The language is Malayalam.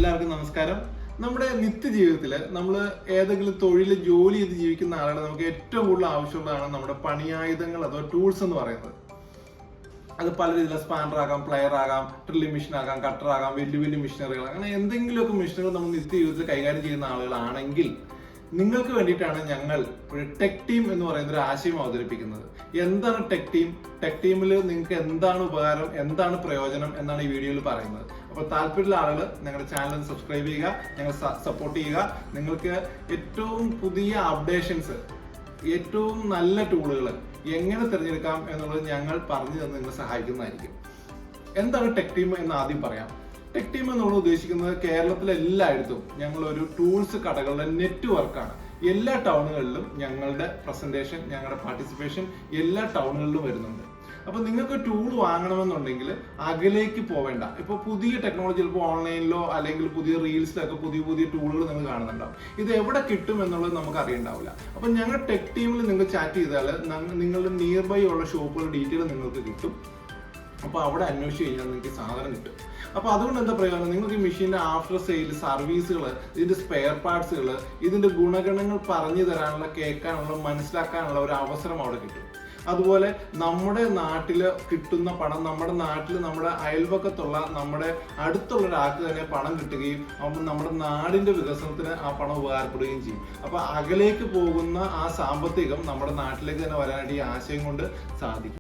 എല്ലാവർക്കും നമസ്കാരം. നമ്മുടെ നിത്യജീവിതത്തിൽ നമ്മൾ ഏതെങ്കിലും തൊഴിൽ ജോലി ചെയ്ത് ജീവിക്കുന്ന ആളുകൾ നമുക്ക് ഏറ്റവും കൂടുതൽ ആവശ്യമുള്ളതാണ് നമ്മുടെ പണിയായുധങ്ങൾ അഥവാ ടൂൾസ് എന്ന് പറയുന്നത്. അത് പല രീതിയിലുള്ള സ്പാനർ ആകാം, പ്ലെയർ ആകാം, ഡ്രില്ലിംഗ് മെഷീൻ ആകാം, കട്ടർ ആകാം, വലിയ വലിയ മെഷീനറികൾ, അങ്ങനെ എന്തെങ്കിലുമൊക്കെ മെഷീനുകൾ നമ്മൾ നിത്യജീവിതത്തിൽ കൈകാര്യം ചെയ്യുന്ന ആളുകളാണെങ്കിൽ നിങ്ങൾക്ക് വേണ്ടിയിട്ടാണ് ഞങ്ങൾ ഒരു ടെക് ടീം എന്ന് പറയുന്ന ഒരു ആശയം അവതരിപ്പിക്കുന്നത്. എന്താണ് ടെക് ടീം? ടെക് ടീമിൽ നിങ്ങൾക്ക് എന്താണ് ഉപകാരം, എന്താണ് പ്രയോജനം എന്നാണ് ഈ വീഡിയോയിൽ പറയുന്നത്. അപ്പോൾ താല്പര്യമുള്ള ആളുകൾ ഞങ്ങളുടെ ചാനൽ സബ്സ്ക്രൈബ് ചെയ്യുക, ഞങ്ങൾ സപ്പോർട്ട് ചെയ്യുക. നിങ്ങൾക്ക് ഏറ്റവും പുതിയ അപ്ഡേഷൻസ്, ഏറ്റവും നല്ല ടൂളുകൾ എങ്ങനെ തിരഞ്ഞെടുക്കാം എന്നുള്ളത് ഞങ്ങൾ പറഞ്ഞു തന്ന് നിങ്ങളെ സഹായിക്കുന്നതായിരിക്കും. എന്താണ് ടെക് ടീം എന്ന് ആദ്യം പറയാം. ടെക് ടീം നമ്മൾ ഉദ്ദേശിക്കുന്നത് കേരളത്തിലെ എല്ലായിടത്തും ഞങ്ങൾ ഒരു ടൂൾസ് കടകളുടെ നെറ്റ്വർക്കാണ്. എല്ലാ ടൗണുകളിലും ഞങ്ങളുടെ പ്രസന്റേഷൻ, ഞങ്ങളുടെ പാർട്ടിസിപ്പേഷൻ എല്ലാ ടൗണുകളിലും വരുന്നുണ്ട്. അപ്പൊ നിങ്ങൾക്ക് ടൂൾ വാങ്ങണമെന്നുണ്ടെങ്കിൽ അകലേക്ക് പോവേണ്ട. ഇപ്പൊ പുതിയ ടെക്നോളജി ചിലപ്പോൾ ഓൺലൈനിലോ അല്ലെങ്കിൽ പുതിയ റീൽസിലൊക്കെ പുതിയ പുതിയ ടൂളുകൾ നിങ്ങൾ കാണുന്നുണ്ടാവും. ഇത് എവിടെ കിട്ടും എന്നുള്ളത് നമുക്ക് അറിയണ്ടാവില്ല. അപ്പൊ ഞങ്ങൾ ടെക് ടീമിൽ നിങ്ങൾ ചാറ്റ് ചെയ്താൽ നിങ്ങളുടെ നിയർ ബൈ ഉള്ള ഷോപ്പുകളുടെ ഡീറ്റെയിൽ നിങ്ങൾക്ക് കിട്ടും. അപ്പോൾ അവിടെ അന്വേഷിച്ച് കഴിഞ്ഞാൽ നിങ്ങൾക്ക് സാധനം കിട്ടും. അപ്പോൾ അതുകൊണ്ട് എന്താ പ്രയോജനം? നിങ്ങൾക്ക് ഈ മെഷീൻ്റെ ആഫ്റ്റർ സെയിൽ സർവീസുകൾ, ഇതിൻ്റെ സ്പെയർ പാർട്സുകൾ, ഇതിൻ്റെ ഗുണഗണങ്ങൾ പറഞ്ഞു തരാനുള്ള, കേൾക്കാനുള്ള, മനസ്സിലാക്കാനുള്ള ഒരു അവസരം അവിടെ കിട്ടും. അതുപോലെ നമ്മുടെ നാട്ടിൽ കിട്ടുന്ന പണം നമ്മുടെ നാട്ടിൽ നമ്മുടെ അയൽപക്കത്തുള്ള നമ്മുടെ അടുത്തുള്ള ഒരാൾക്ക് തന്നെ പണം കിട്ടുകയും അപ്പം നമ്മുടെ നാടിൻ്റെ വികസനത്തിന് ആ പണം ഉപകാരപ്പെടുകയും ചെയ്യും. അപ്പോൾ അകലേക്ക് പോകുന്ന ആ സാമ്പത്തികം നമ്മുടെ നാട്ടിലേക്ക് തന്നെ വരാനായിട്ട് ഈ ആശയം കൊണ്ട് സാധിക്കും.